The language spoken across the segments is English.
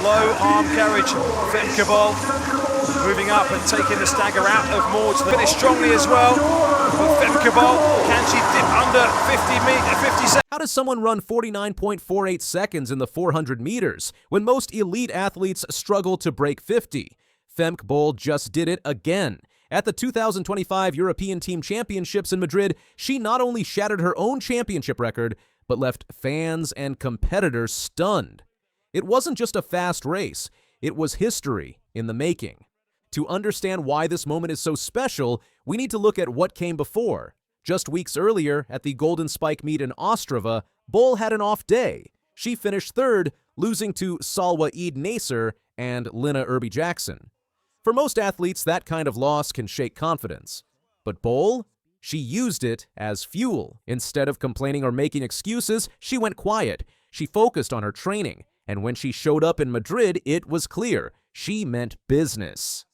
low arm carriage. Femke Bol moving up and taking the stagger out of more to finish strongly as well. But Femke Bol, can she dip under 50 seconds? How does someone run 49.48 seconds in the 400 meters when most elite athletes struggle to break 50? Femke Bol just did it again. At the 2025 European Team Championships in Madrid, she not only shattered her own championship record, but left fans and competitors stunned. It wasn't just a fast race, it was history in the making. To understand why this moment is so special, we need to look at what came before. Just weeks earlier, at the Golden Spike meet in Ostrava, Bol had an off day. She finished third, losing to Salwa Naser and Lynna Irby-Jackson. For most athletes, that kind of loss can shake confidence. But Bol? She used it as fuel. Instead of complaining or making excuses, she went quiet. She focused on her training. And when she showed up in Madrid, it was clear. She meant business.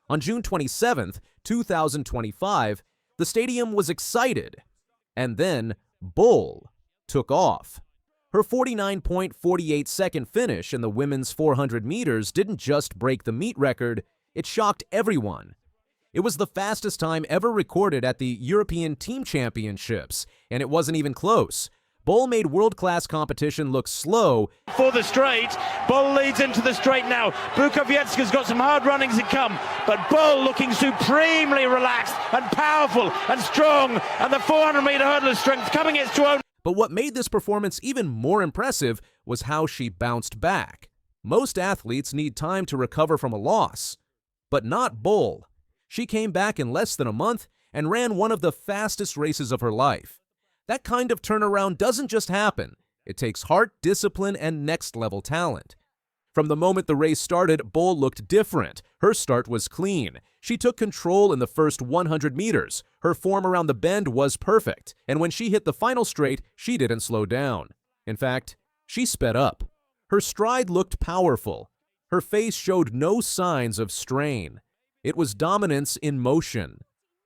On June 27th, 2025, the stadium was excited. And then Bol took off. Her 49.48-second finish in the women's 400 meters didn't just break the meet record, it shocked everyone. It was the fastest time ever recorded at the European Team Championships, and it wasn't even close. Bol made world-class competition look slow. For the straight, Bol leads into the straight now. Bukowiecka's got some hard runnings to come, but Bol looking supremely relaxed and powerful and strong, and the 400-meter hurdler strength coming its own. But what made this performance even more impressive was how she bounced back. Most athletes need time to recover from a loss, but not Bol. She came back in less than a month and ran one of the fastest races of her life. That kind of turnaround doesn't just happen. It takes heart, discipline, and next-level talent. From the moment the race started, Bol looked different. Her start was clean. She took control in the first 100 meters. Her form around the bend was perfect. And when she hit the final straight, she didn't slow down. In fact, she sped up. Her stride looked powerful. Her face showed no signs of strain. It was dominance in motion.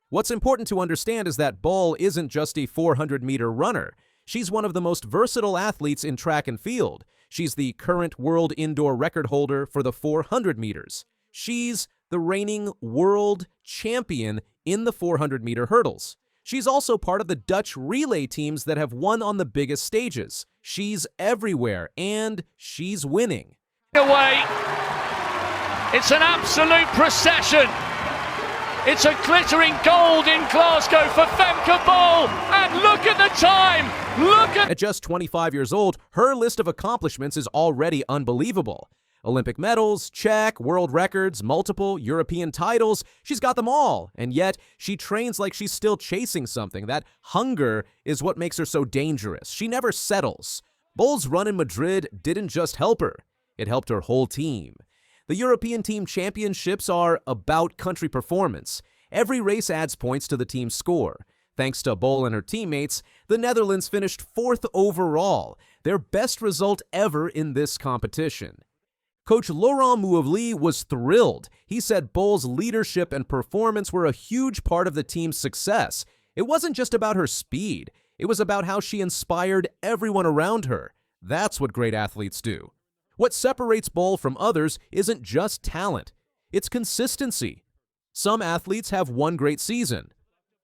What's important to understand is that Bol isn't just a 400-meter runner. She's one of the most versatile athletes in track and field. She's the current world indoor record holder for the 400 meters. She's the reigning world champion in the 400-meter hurdles. She's also part of the Dutch relay teams that have won on the biggest stages. She's everywhere, and she's winning. Away. It's an absolute procession. It's a glittering gold in Glasgow for Femke Bol. And look at the time. At just 25 years old, her list of accomplishments is already unbelievable. Olympic medals, check, world records, multiple European titles. She's got them all. And yet, she trains like she's still chasing something. That hunger is what makes her so dangerous. She never settles. Bol's run in Madrid didn't just help her. It helped her whole team. The European Team Championships are about country performance. Every race adds points to the team's score. Thanks to Bol and her teammates, the Netherlands finished 4th overall, their best result ever in this competition. Coach Laurent Mouavli was thrilled. He said Bol's leadership and performance were a huge part of the team's success. It wasn't just about her speed. It was about how she inspired everyone around her. That's what great athletes do. What separates Bol from others isn't just talent. It's consistency. Some athletes have one great season.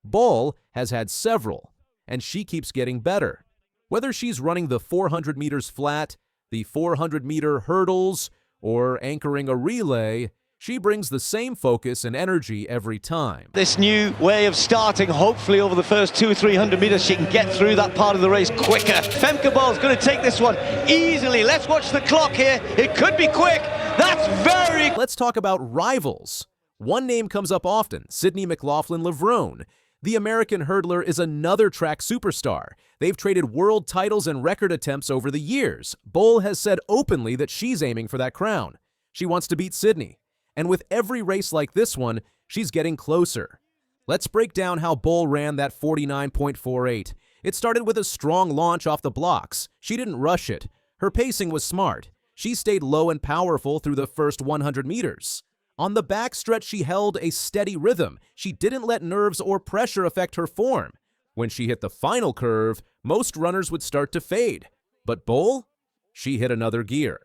Bol has had several, and she keeps getting better. Whether she's running the 400 meters flat, the 400-meter hurdles, or anchoring a relay, she brings the same focus and energy every time. This new way of starting, hopefully over the first 200-300 meters, she can get through that part of the race quicker. Femke Bol is going to take this one easily. Let's watch the clock here. It could be quick. That's very... Let's talk about rivals. One name comes up often, Sydney McLaughlin-Levrone. The American hurdler is another track superstar. They've traded world titles and record attempts over the years. Bol has said openly that she's aiming for that crown. She wants to beat Sydney. And with every race like this one, she's getting closer. Let's break down how Bol ran that 49.48. It started with a strong launch off the blocks. She didn't rush it. Her pacing was smart. She stayed low and powerful through the first 100 meters. On the backstretch, she held a steady rhythm. She didn't let nerves or pressure affect her form. When she hit the final curve, most runners would start to fade. But Bol? She hit another gear.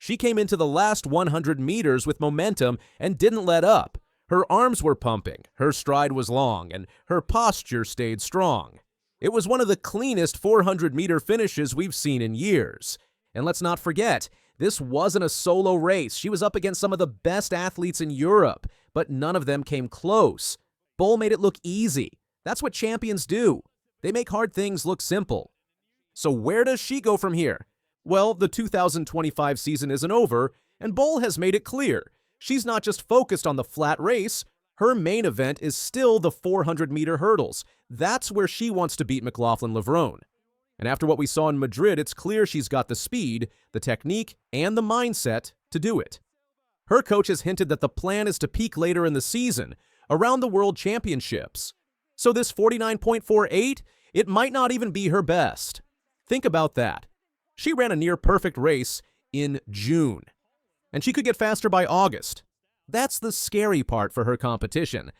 She came into the last 100 meters with momentum and didn't let up. Her arms were pumping, her stride was long, and her posture stayed strong. It was one of the cleanest 400-meter finishes we've seen in years. And let's not forget, this wasn't a solo race. She was up against some of the best athletes in Europe, but none of them came close. Bol made it look easy. That's what champions do. They make hard things look simple. So where does she go from here? Well, the 2025 season isn't over, and Bol has made it clear. She's not just focused on the flat race. Her main event is still the 400-meter hurdles. That's where she wants to beat McLaughlin-Levrone. And after what we saw in Madrid, it's clear she's got the speed, the technique, and the mindset to do it. Her coach has hinted that the plan is to peak later in the season, around the World Championships. So this 49.48, it might not even be her best. Think about that. She ran a near-perfect race in June, and she could get faster by August. That's the scary part for her competition.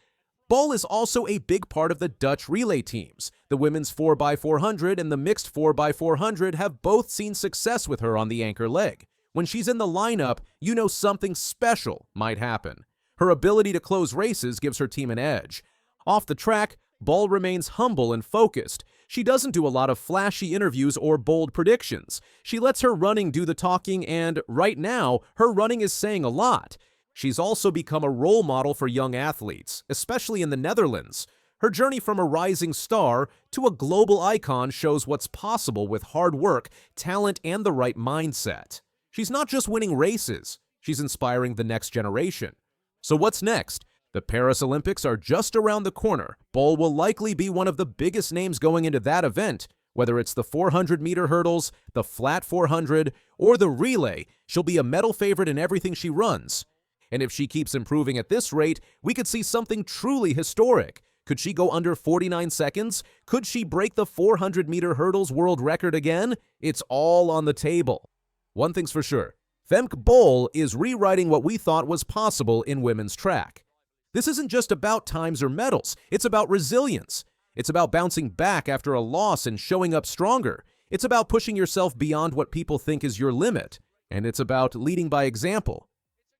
Bol is also a big part of the Dutch relay teams. The women's 4x400 and the mixed 4x400 have both seen success with her on the anchor leg. When she's in the lineup, you know something special might happen. Her ability to close races gives her team an edge. Off the track, Bol remains humble and focused. She doesn't do a lot of flashy interviews or bold predictions. She lets her running do the talking, and right now, her running is saying a lot. She's also become a role model for young athletes, especially in the Netherlands. Her journey from a rising star to a global icon shows what's possible with hard work, talent, and the right mindset. She's not just winning races, she's inspiring the next generation. So what's next? The Paris Olympics are just around the corner. Bol will likely be one of the biggest names going into that event. Whether it's the 400-meter hurdles, the flat 400, or the relay, she'll be a medal favorite in everything she runs. And if she keeps improving at this rate, we could see something truly historic. Could she go under 49 seconds? Could she break the 400-meter hurdles world record again? It's all on the table. One thing's for sure, Femke Bol is rewriting what we thought was possible in women's track. This isn't just about times or medals, it's about resilience. It's about bouncing back after a loss and showing up stronger. It's about pushing yourself beyond what people think is your limit. And it's about leading by example.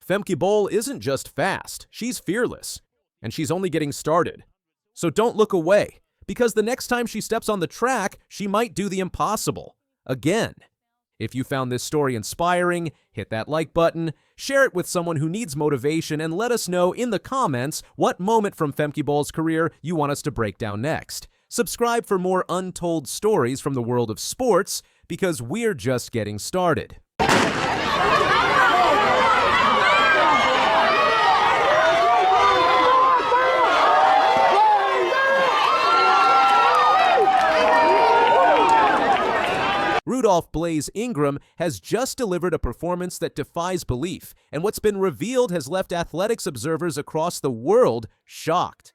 Femke Bol isn't just fast, she's fearless. And she's only getting started. So don't look away, because the next time she steps on the track, she might do the impossible. Again. If you found this story inspiring, hit that like button, share it with someone who needs motivation, and let us know in the comments what moment from Femke Bol's career you want us to break down next. Subscribe for more untold stories from the world of sports, because we're just getting started. Rudolph Bla1 has just delivered a performance that defies belief, and what's been revealed has left athletics observers across the world shocked.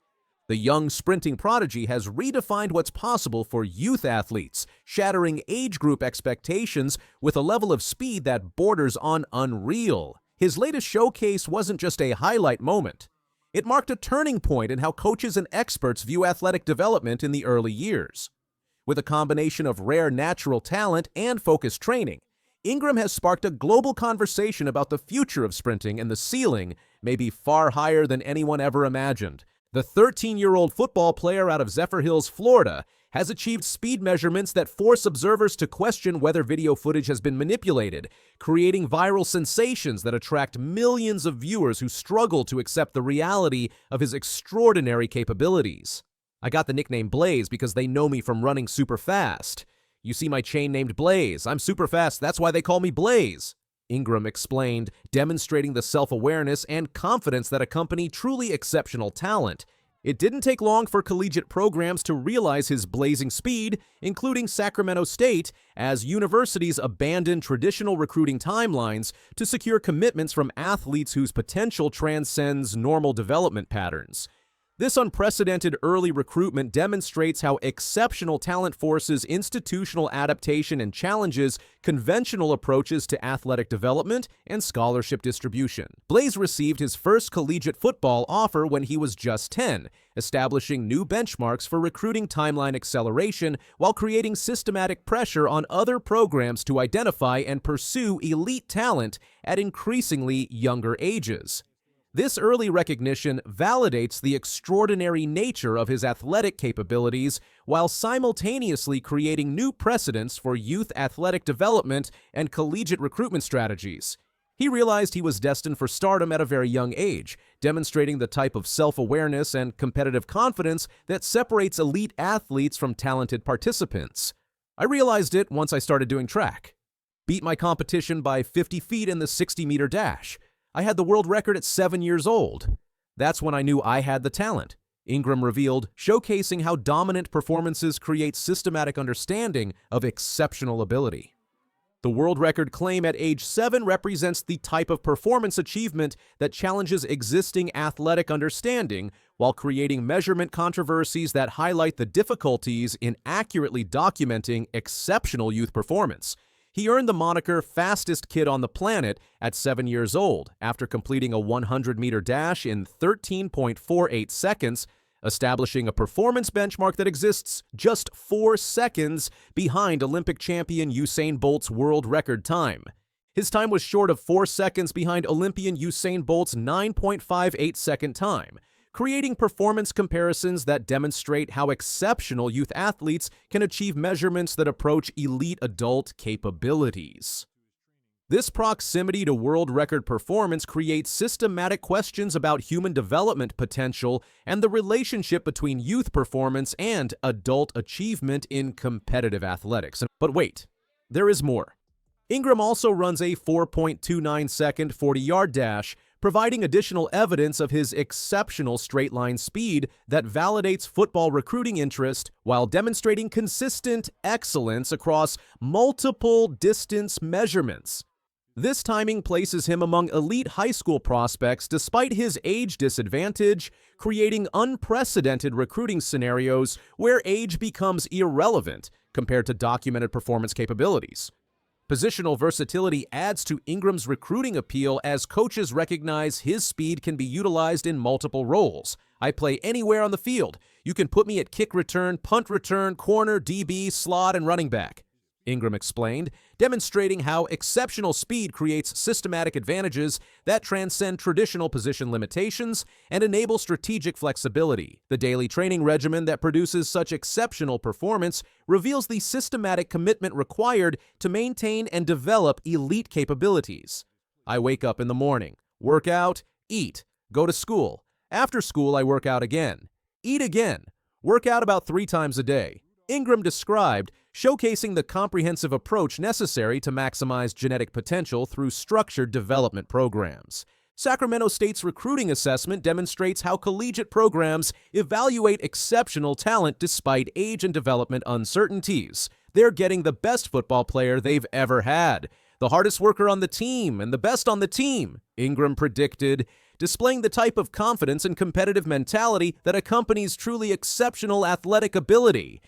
The young sprinting prodigy has redefined what's possible for youth athletes, shattering age group expectations with a level of speed that borders on unreal. His latest showcase wasn't just a highlight moment. It marked a turning point in how coaches and experts view athletic development in the early years. With a combination of rare natural talent and focused training, Ingram has sparked a global conversation about the future of sprinting, and the ceiling may be far higher than anyone ever imagined. The 13-year-old football player out of Zephyr Hills, Florida, has achieved speed measurements that force observers to question whether video footage has been manipulated, creating viral sensations that attract millions of viewers who struggle to accept the reality of his extraordinary capabilities. I got the nickname Blaze because they know me from running super fast. You see my chain named Blaze. I'm super fast, that's why they call me Blaze. Ingram explained, demonstrating the self-awareness and confidence that accompany truly exceptional talent. It didn't take long for collegiate programs to realize his blazing speed, including Sacramento State, as universities abandoned traditional recruiting timelines to secure commitments from athletes whose potential transcends normal development patterns. This unprecedented early recruitment demonstrates how exceptional talent forces institutional adaptation and challenges conventional approaches to athletic development and scholarship distribution. Blaze received his first collegiate football offer when he was just 10, establishing new benchmarks for recruiting timeline acceleration while creating systematic pressure on other programs to identify and pursue elite talent at increasingly younger ages. This early recognition validates the extraordinary nature of his athletic capabilities while simultaneously creating new precedents for youth athletic development and collegiate recruitment strategies. He realized he was destined for stardom at a very young age, demonstrating the type of self-awareness and competitive confidence that separates elite athletes from talented participants. I realized it once I started doing track. Beat my competition by 50 feet in the 60-meter dash. I had the world record at 7 years old. That's when I knew I had the talent, Ingram revealed, showcasing how dominant performances create systematic understanding of exceptional ability. The world record claim at age 7 represents the type of performance achievement that challenges existing athletic understanding while creating measurement controversies that highlight the difficulties in accurately documenting exceptional youth performance. He earned the moniker fastest kid on the planet at 7 years old after completing a 100-meter dash in 13.48 seconds, establishing a performance benchmark that exists just 4 seconds behind Olympic champion Usain Bolt's world record time. His time was short of 4 seconds behind Olympian Usain Bolt's 9.58-second time, creating performance comparisons that demonstrate how exceptional youth athletes can achieve measurements that approach elite adult capabilities. This proximity to world record performance creates systematic questions about human development potential and the relationship between youth performance and adult achievement in competitive athletics. But wait, there is more. Ingram also runs a 4.29-second 40-yard dash, providing additional evidence of his exceptional straight-line speed that validates football recruiting interest while demonstrating consistent excellence across multiple distance measurements. This timing places him among elite high school prospects despite his age disadvantage, creating unprecedented recruiting scenarios where age becomes irrelevant compared to documented performance capabilities. Positional versatility adds to Ingram's recruiting appeal as coaches recognize his speed can be utilized in multiple roles. I play anywhere on the field. You can put me at kick return, punt return, corner, DB, slot, and running back, Ingram explained, demonstrating how exceptional speed creates systematic advantages that transcend traditional position limitations and enable strategic flexibility. The daily training regimen that produces such exceptional performance reveals the systematic commitment required to maintain and develop elite capabilities. I wake up in the morning, work out, eat, go to school. After school, I work out again, eat again, work out about 3 times a day, Ingram described, showcasing the comprehensive approach necessary to maximize genetic potential through structured development programs. Sacramento State's recruiting assessment demonstrates how collegiate programs evaluate exceptional talent despite age and development uncertainties. They're getting the best football player they've ever had, the hardest worker on the team, and the best on the team, Ingram predicted, displaying the type of confidence and competitive mentality that accompanies truly exceptional athletic ability.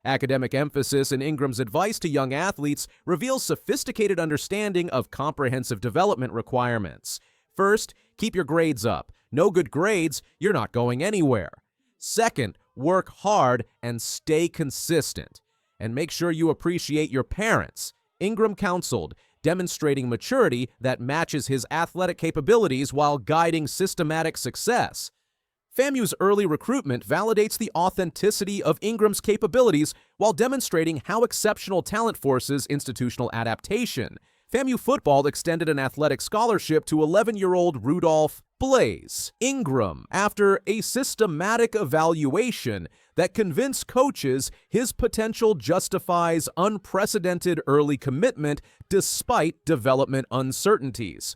Academic emphasis in Ingram's advice to young athletes reveals sophisticated understanding of comprehensive development requirements. First, keep your grades up. No good grades, you're not going anywhere. Second, work hard and stay consistent. And make sure you appreciate your parents, Ingram counseled, demonstrating maturity that matches his athletic capabilities while guiding systematic success. FAMU's early recruitment validates the authenticity of Ingram's capabilities while demonstrating how exceptional talent forces institutional adaptation. FAMU football extended an athletic scholarship to 11-year-old Rudolph Bla1 Ingram after a systematic evaluation that convinced coaches his potential justifies unprecedented early commitment despite development uncertainties.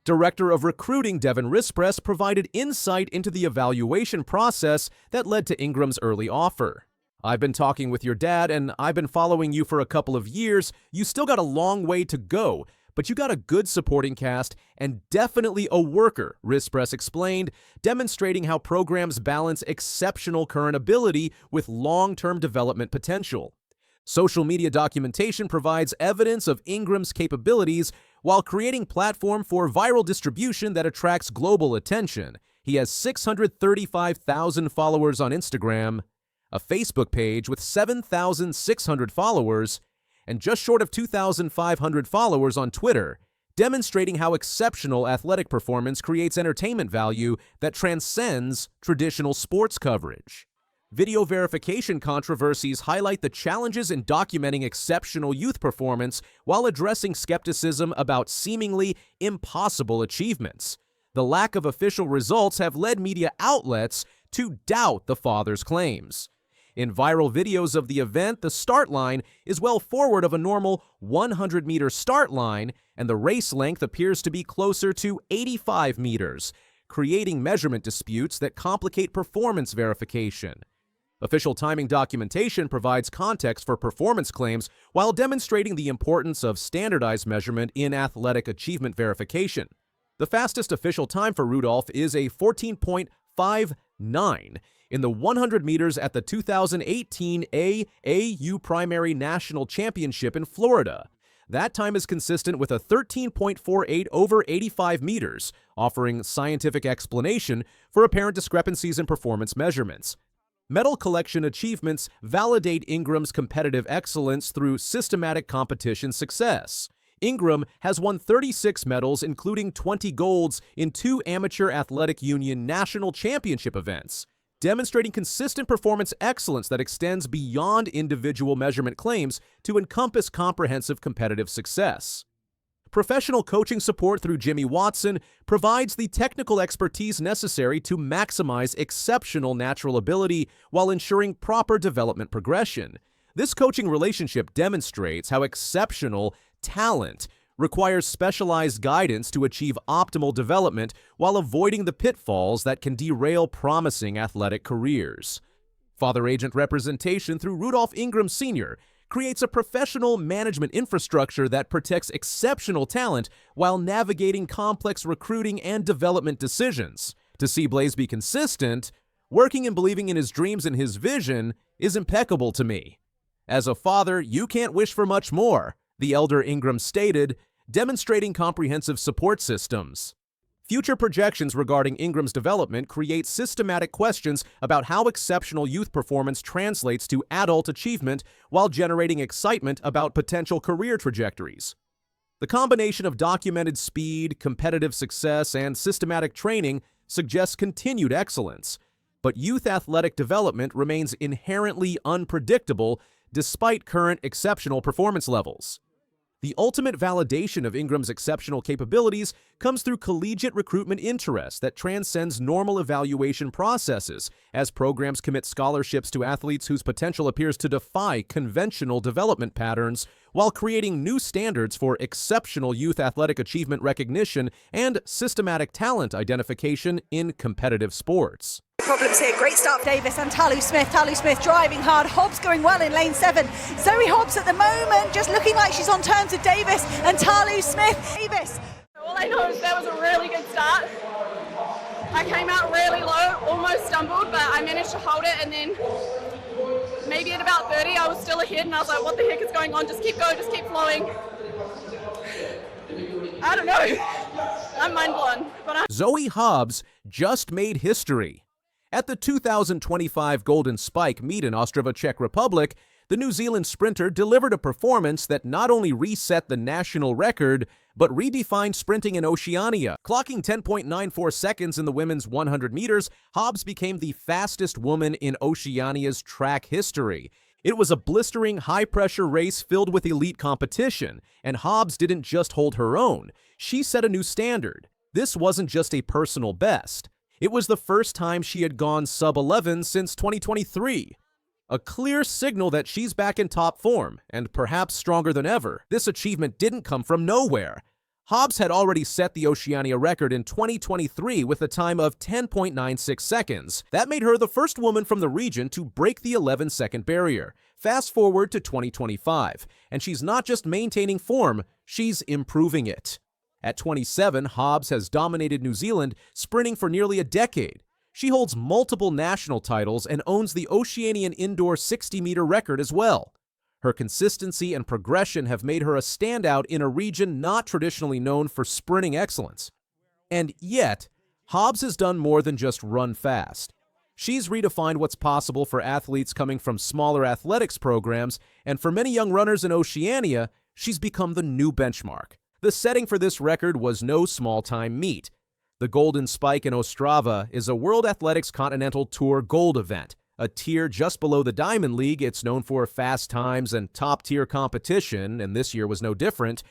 Director of Recruiting Devin Rispress provided insight into the evaluation process that led to Ingram's early offer. I've been talking with your dad and I've been following you for a couple of years. You still got a long way to go, but you got a good supporting cast and definitely a worker, Rispress explained, demonstrating how programs balance exceptional current ability with long-term development potential. Social media documentation provides evidence of Ingram's capabilities while creating platform for viral distribution that attracts global attention. He has 635,000 followers on Instagram, a Facebook page with 7,600 followers, and just short of 2,500 followers on Twitter, demonstrating how exceptional athletic performance creates entertainment value that transcends traditional sports coverage. Video verification controversies highlight the challenges in documenting exceptional youth performance while addressing skepticism about seemingly impossible achievements. The lack of official results have led media outlets to doubt the father's claims. In viral videos of the event, the start line is well forward of a normal 100-meter start line, and the race length appears to be closer to 85 meters, creating measurement disputes that complicate performance verification. Official timing documentation provides context for performance claims while demonstrating the importance of standardized measurement in athletic achievement verification. The fastest official time for Rudolph is a 14.59 in the 100 meters at the 2018 AAU Primary National Championship in Florida. That time is consistent with a 13.48 over 85 meters, offering scientific explanation for apparent discrepancies in performance measurements. Medal collection achievements validate Ingram's competitive excellence through systematic competition success. Ingram has won 36 medals, including 20 golds in 2 Amateur Athletic Union national championship events, demonstrating consistent performance excellence that extends beyond individual measurement claims to encompass comprehensive competitive success. Professional coaching support through Jimmy Watson provides the technical expertise necessary to maximize exceptional natural ability while ensuring proper development progression. This coaching relationship demonstrates how exceptional talent requires specialized guidance to achieve optimal development while avoiding the pitfalls that can derail promising athletic careers. Father-agent representation through Rudolph Ingram Sr. creates a professional management infrastructure that protects exceptional talent while navigating complex recruiting and development decisions. To see Blaze be consistent, working and believing in his dreams and his vision is impeccable to me. As a father, you can't wish for much more, the elder Ingram stated, demonstrating comprehensive support systems. Future projections regarding Ingram's development create systematic questions about how exceptional youth performance translates to adult achievement while generating excitement about potential career trajectories. The combination of documented speed, competitive success, and systematic training suggests continued excellence, but youth athletic development remains inherently unpredictable despite current exceptional performance levels. The ultimate validation of Ingram's exceptional capabilities comes through collegiate recruitment interest that transcends normal evaluation processes as programs commit scholarships to athletes whose potential appears to defy conventional development patterns while creating new standards for exceptional youth athletic achievement recognition and systematic talent identification in competitive sports. Problems here. Great start for Davis and Talu Smith. Talu Smith driving hard. Hobbs going well in lane 7. Zoe Hobbs at the moment just looking like she's on terms with Davis and Talu Smith. Davis. All I know is that was a really good start. I came out really low, almost stumbled, but I managed to hold it, and then maybe at about 30 I was still ahead and I was like, what the heck is going on? Just keep going, just keep flowing. I don't know. I'm mind blown. Zoe Hobbs just made history. At the 2025 Golden Spike meet in Ostrava, Czech Republic, the New Zealand sprinter delivered a performance that not only reset the national record, but redefined sprinting in Oceania. Clocking 10.94 seconds in the women's 100 meters, Hobbs became the fastest woman in Oceania's track history. It was a blistering, high-pressure race filled with elite competition, and Hobbs didn't just hold her own. She set a new standard. This wasn't just a personal best. It was the first time she had gone sub-11 since 2023. A clear signal that she's back in top form, and perhaps stronger than ever. This achievement didn't come from nowhere. Hobbs had already set the Oceania record in 2023 with a time of 10.96 seconds. That made her the first woman from the region to break the 11-second barrier. Fast forward to 2025, and she's not just maintaining form, she's improving it. At 27, Hobbs has dominated New Zealand, sprinting for nearly a decade. She holds multiple national titles and owns the Oceanian indoor 60-meter record as well. Her consistency and progression have made her a standout in a region not traditionally known for sprinting excellence. And yet, Hobbs has done more than just run fast. She's redefined what's possible for athletes coming from smaller athletics programs, and for many young runners in Oceania, she's become the new benchmark. The setting for this record was no small-time meet. The Golden Spike in Ostrava is a World Athletics Continental Tour Gold event. A tier just below the Diamond League, it's known for fast times and top-tier competition, and this year was no different.